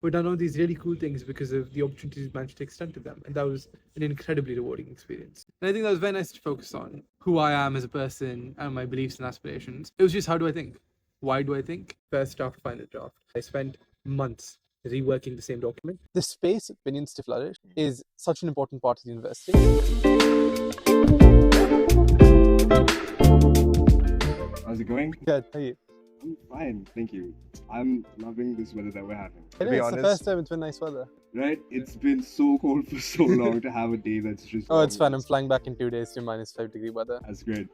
but done all these really cool things because of the opportunities managed to extend to them. And that was an incredibly rewarding experience. And I think that was very nice to focus on who I am as a person and my beliefs and aspirations. It was just, how do I think? Why do I think? First draft, final draft. I spent months reworking the same document. The space opinions to flourish is such an important part of the university. How's it going? Good, how are you? I'm fine, thank you. I'm loving this weather that we're having. I know, it's the first time it's been nice weather. Right? It's been so cold for so long to have a day that's just. Oh, it's fun. I'm flying back in 2 days to -5-degree weather. That's great.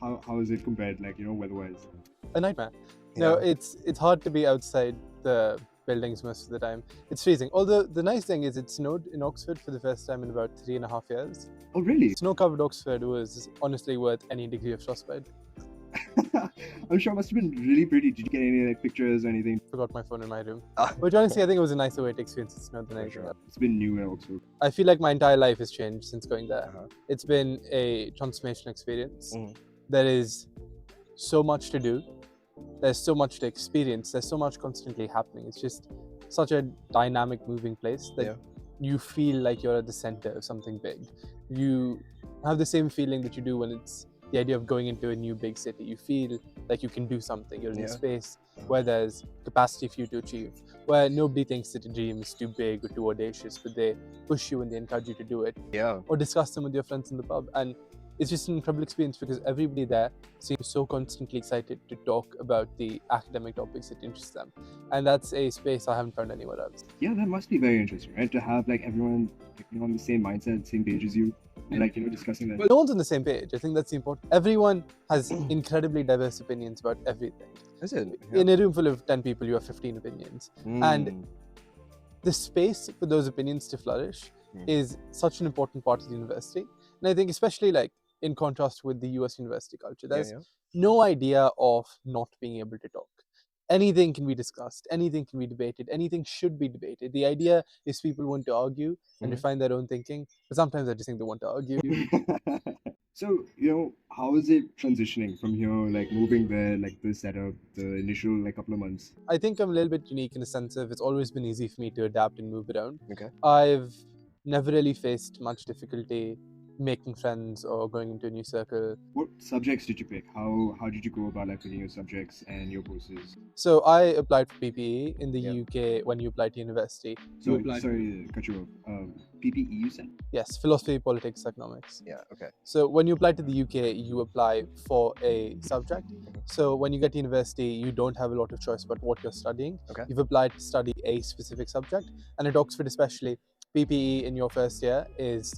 How is it compared, like, weather-wise? A nightmare. No, it's hard to be outside the buildings most of the time. It's freezing. Although the nice thing is it snowed in Oxford for the first time in about 3.5 years. Oh, really? Snow-covered Oxford was honestly worth any degree of frostbite. I'm sure it must have been really pretty. Did you get any like pictures or anything? Forgot my phone in my room. But honestly, I think it was a nicer way to experience the snow than anything else. It's been new in Oxford. I feel like my entire life has changed since going there. It's been a transformational experience. There is so much to do. There's so much to experience. There's so much constantly happening. It's just such a dynamic, moving place that you feel like you're at the center of something big. You have the same feeling that you do when it's the idea of going into a new big city. You feel like you can do something. You're in a space where there's capacity for you to achieve, where nobody thinks that a dream is too big or too audacious, but they push you and they encourage you to do it. Or discuss them with your friends in the pub. And it's just an incredible experience because everybody there seems so constantly excited to talk about the academic topics that interest them. And that's a space I haven't found anywhere else. Yeah, that must be very interesting, right? To have like everyone on the same mindset, same page as you, and like, discussing that. Well, no one's on the same page. I think that's the important. Everyone has incredibly diverse opinions about everything. Is it? In a room full of 10 people, you have 15 opinions. And the space for those opinions to flourish is such an important part of the university. And I think especially like in contrast with the US university culture, there's no idea of not being able to talk. Anything can be discussed, anything can be debated, anything should be debated. The idea is people want to argue and refine their own thinking, but sometimes I just think they want to argue. So, how is it transitioning from here, like moving there, like the setup, the initial like couple of months? I think I'm a little bit unique in the sense of it's always been easy for me to adapt and move around. I've never really faced much difficulty making friends or going into a new circle. What subjects did you pick? How did you go about like picking your subjects and your courses? So I applied for PPE in the UK when you apply to university. Sorry to cut you off. PPE you said? Yes, philosophy, politics, economics. Yeah, okay. So when you apply to the UK, you apply for a subject. So when you get to university, you don't have a lot of choice about what you're studying. You've applied to study a specific subject. And at Oxford especially, PPE in your first year is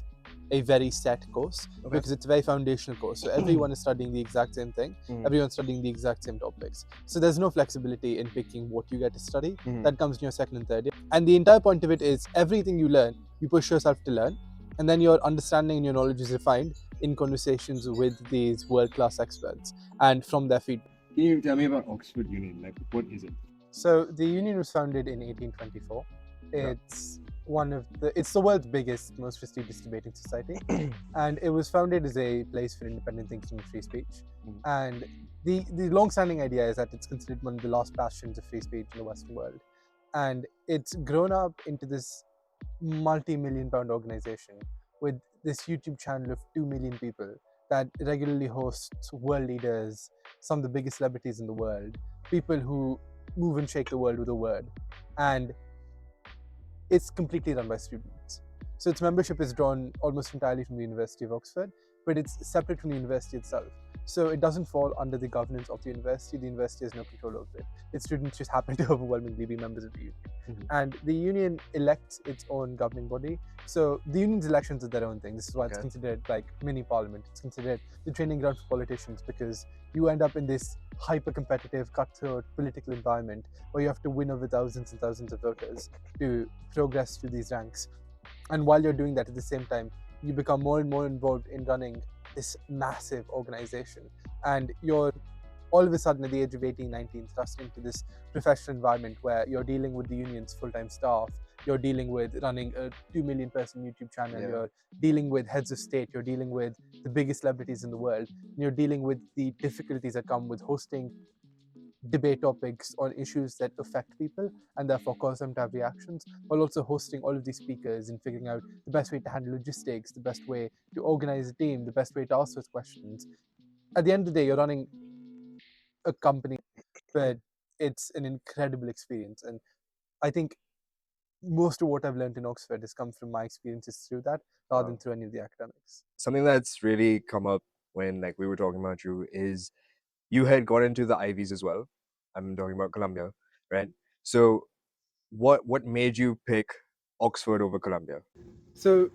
a very set course because it's a very foundational course. So everyone is studying the exact same thing. Everyone's studying the exact same topics. So there's no flexibility in picking what you get to study. That comes in your second and third year. And the entire point of it is everything you learn, you push yourself to learn. And then your understanding and your knowledge is refined in conversations with these world-class experts and from their feedback. Can you tell me about Oxford Union? Like, what is it? So the union was founded in 1824. It's the world's biggest, most prestigious debating society. And it was founded as a place for independent thinking and free speech. And the long-standing idea is that it's considered one of the last bastions of free speech in the Western world. And it's grown up into this multi-million pound organization with this YouTube channel of 2 million people that regularly hosts world leaders, some of the biggest celebrities in the world, people who move and shake the world with a word. And it's completely run by students. So its membership is drawn almost entirely from the University of Oxford, but it's separate from the university itself. So it doesn't fall under the governance of the university. The university has no control over it. Its students just happen to overwhelmingly be members of the union. And the union elects its own governing body. So the union's elections are their own thing. This is why it's considered like mini parliament. It's considered the training ground for politicians because you end up in this hyper-competitive, cutthroat political environment where you have to win over thousands and thousands of voters to progress through these ranks. And while you're doing that at the same time, you become more and more involved in running this massive organization. And you're all of a sudden at the age of 18, 19, thrust into this professional environment where you're dealing with the union's full-time staff, you're dealing with running a 2 million person YouTube channel, you're dealing with heads of state, you're dealing with the biggest celebrities in the world, and you're dealing with the difficulties that come with hosting debate topics on issues that affect people and therefore cause them to have reactions, while also hosting all of these speakers and figuring out the best way to handle logistics, the best way to organize a team, the best way to ask those questions. At the end of the day, you're running a company, but it's an incredible experience. And I think most of what I've learned in Oxford has come from my experiences through that rather than through any of the academics. Something that's really come up when like we were talking about you is you had got into the Ivies as well. I'm talking about Columbia, right? So what made you pick Oxford over Columbia? So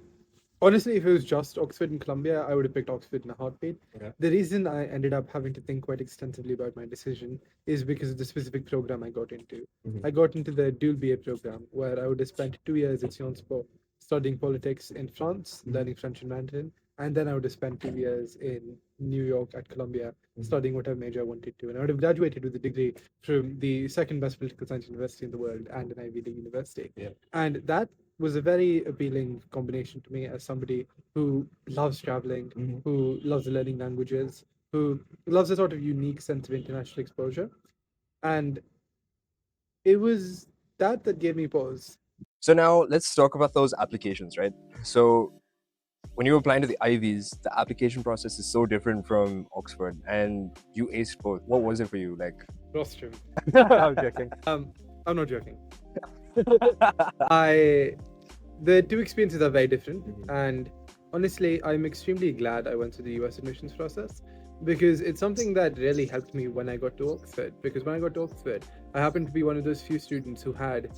honestly, if it was just Oxford and Columbia, I would have picked Oxford in a heartbeat. Okay. The reason I ended up having to think quite extensively about my decision is because of the specific program I got into. Mhm. I got into the dual BA program where I would have spent 2 years at Sciences Po studying politics in France, learning French and Mandarin, and then I would have spent 2 years in New York at Columbia studying whatever major I wanted to. And I would have graduated with a degree from the second best political science university in the world and an Ivy League university. Yeah. And that was a very appealing combination to me as somebody who loves traveling, who loves learning languages, who loves a sort of unique sense of international exposure. And it was that gave me pause. So now let's talk about those applications, right? So when you were applying to the Ivies, the application process is so different from Oxford, and you aced both. What was it for you? Like, Rostrum. I'm joking. I'm not joking. The two experiences are very different, and honestly, I'm extremely glad I went through the US admissions process because it's something that really helped me when I got to Oxford. Because when I got to Oxford, I happened to be one of those few students who had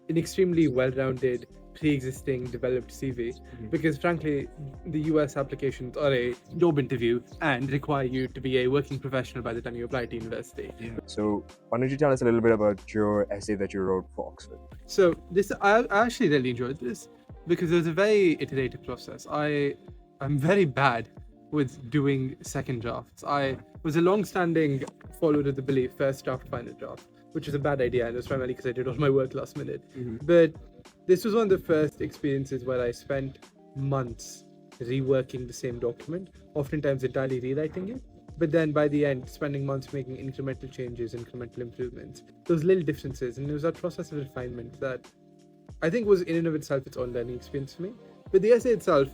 an extremely well-rounded, pre-existing, developed CV. Because frankly, the US applications are a job interview and require you to be a working professional by the time you apply to university. So why don't you tell us a little bit about your essay that you wrote for Oxford? So I actually really enjoyed this because it was a very iterative process. I'm very bad with doing second drafts. I was a long-standing follower of the belief first draft, final draft, which is a bad idea, and it was primarily because I did all my work last minute. But this was one of the first experiences where I spent months reworking the same document, oftentimes entirely rewriting it. But then by the end, spending months making incremental changes, incremental improvements, those little differences. And it was that process of refinement that I think was in and of itself its own learning experience for me. But the essay itself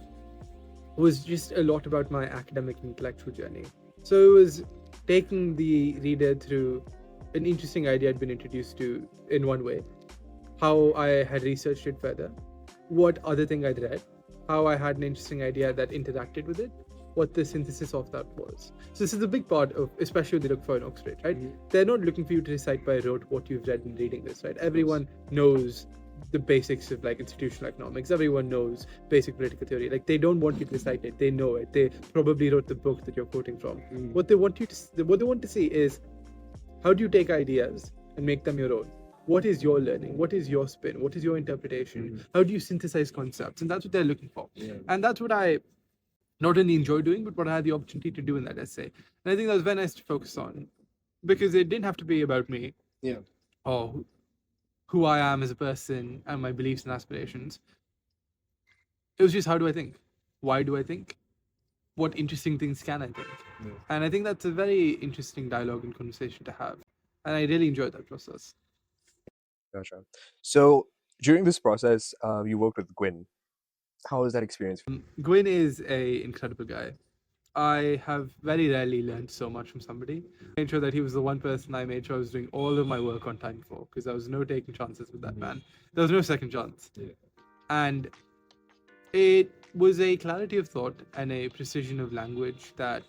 was just a lot about my academic and intellectual journey. So it was taking the reader through an interesting idea I'd been introduced to in one way, how I had researched it further, what other thing I'd read, how I had an interesting idea that interacted with it, what the synthesis of that was. So this is a big part of, especially when they look for an Oxford, right? They're not looking for you to recite by rote what you've read in reading this, right? Everyone knows the basics of like institutional economics. Everyone knows basic political theory. Like they don't want you to recite it. They know it. They probably wrote the book that you're quoting from. What they want to see is how do you take ideas and make them your own? What is your learning? What is your spin? What is your interpretation? How do you synthesize concepts? And that's what they're looking for. And that's what I not only enjoy doing, but what I had the opportunity to do in that essay. And I think that was very nice to focus on because it didn't have to be about me. Or who I am as a person and my beliefs and aspirations. It was just how do I think? Why do I think? What interesting things can I think? And I think that's a very interesting dialogue and conversation to have. And I really enjoyed that process. Gotcha. So during this process, you worked with Gwyn. How was that experience? Gwyn is an incredible guy. I have very rarely learned so much from somebody. I made sure that he was the one person I made sure I was doing all of my work on time for, because there was no taking chances with that man. There was no second chance. And it was a clarity of thought and a precision of language that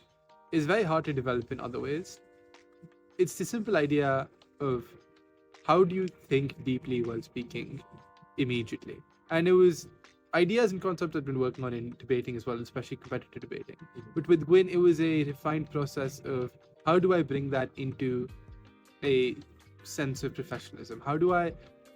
is very hard to develop in other ways. It's the simple idea of how do you think deeply while speaking immediately. And it was ideas and concepts I've been working on in debating as well, especially competitive debating. But with Gwyn, it was a refined process of how do I bring that into a sense of professionalism? How do I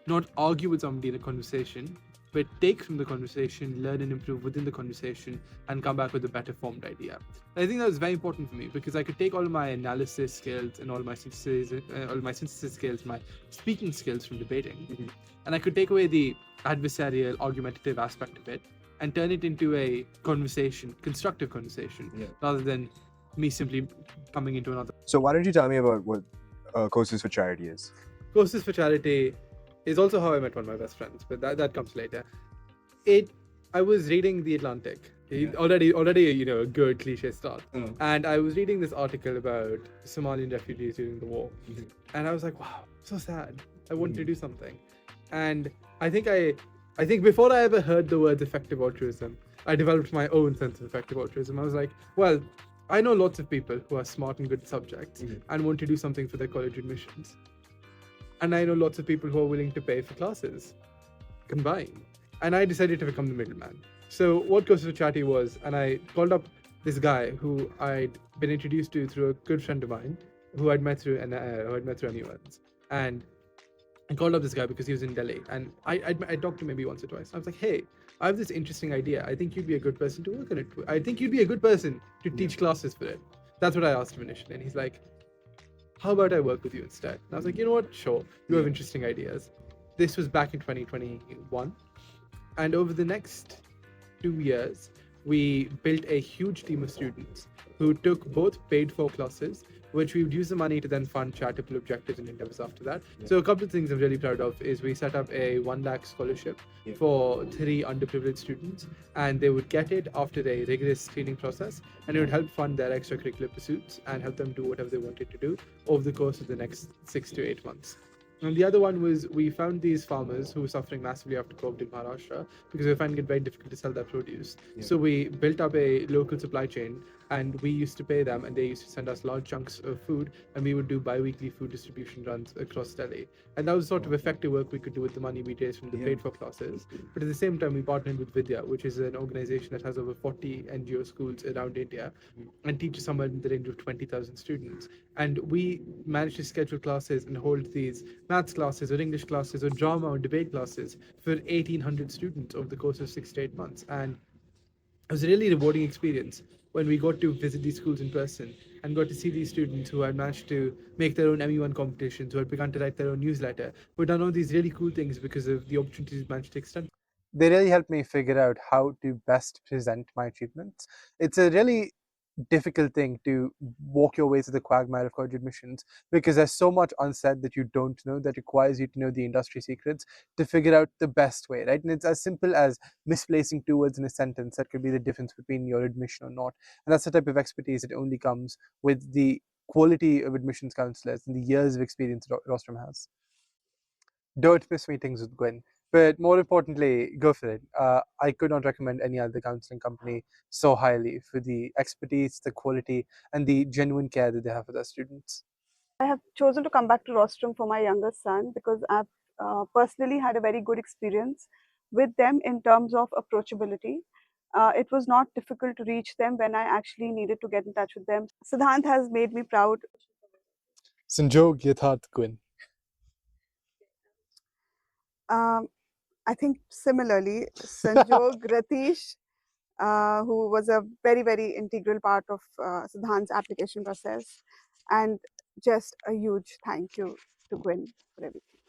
not argue with somebody in a conversation, but take from the conversation, learn and improve within the conversation, and come back with a better formed idea. And I think that was very important for me because I could take all of my analysis skills and all my synthesis skills, my speaking skills from debating, and I could take away the adversarial, argumentative aspect of it and turn it into a conversation, constructive conversation, rather than me simply coming into another. So why don't you tell me about what Courses for Charity is? Courses for Charity is also how I met one of my best friends, but that comes later. I was reading The Atlantic. Yeah. Already, a good cliche start. And I was reading this article about Somalian refugees during the war, and I was like, wow, so sad. I wanted to do something, and I think before I ever heard the words effective altruism, I developed my own sense of effective altruism. I was like, well, I know lots of people who are smart and good at subjects and want to do something for their college admissions, and I know lots of people who are willing to pay for classes combined. And I decided to become the middleman. So what Courses for Charity was, and I called up this guy who I'd been introduced to through a good friend of mine, who I'd met through MUNs. And I called up this guy because he was in Delhi, and I talked to him maybe once or twice. I was like, hey, I have this interesting idea. I think you'd be a good person to work on it. I think you'd be a good person to teach classes for it. That's what I asked him initially, and he's like, how about I work with you instead? And I was like, you know what? Sure, you have interesting ideas. This was back in 2021. And over the next 2 years, we built a huge team of students who took both paid for classes, which we would use the money to then fund charitable objectives and endeavors after that. So a couple of things I'm really proud of is we set up a 1 lakh scholarship for 3 underprivileged students, and they would get it after a rigorous screening process, and it would help fund their extracurricular pursuits and help them do whatever they wanted to do over the course of the next 6 to 8 months. And the other one was we found these farmers who were suffering massively after COVID in Maharashtra because they were finding it very difficult to sell their produce. So we built up a local supply chain, and we used to pay them, and they used to send us large chunks of food, and we would do bi-weekly food distribution runs across Delhi. And that was sort of effective work we could do with the money we raised from the paid for classes. But at the same time, we partnered with Vidya, which is an organization that has over 40 NGO schools around India and teaches somewhere in the range of 20,000 students. And we managed to schedule classes and hold these maths classes or English classes or drama or debate classes for 1,800 students over the course of 6 to 8 months. And it was a really rewarding experience when we got to visit these schools in person and got to see these students who had managed to make their own MUN competitions, who had begun to write their own newsletter, who had done all these really cool things because of the opportunities we managed to extend. They really helped me figure out how to best present my achievements. It's a really difficult thing to walk your way through the quagmire of college admissions because there's so much unsaid that you don't know that requires you to know the industry secrets to figure out the best way, right? And it's as simple as misplacing 2 words in a sentence that could be the difference between your admission or not. And that's the type of expertise that only comes with the quality of admissions counselors and the years of experience Rostrum has. Don't miss meetings with Gwyn. But more importantly, go for it. I could not recommend any other counseling company so highly for the expertise, the quality, and the genuine care that they have for their students. I have chosen to come back to Rostrum for my younger son because I've personally had a very good experience with them in terms of approachability. It was not difficult to reach them when I actually needed to get in touch with them. Siddhant has made me proud. Sanjog Yatharth Gwyn. I think similarly, Sanjog, Ratish, who was a very, very integral part of Siddhant's application process, and just a huge thank you to Gwyn for everything.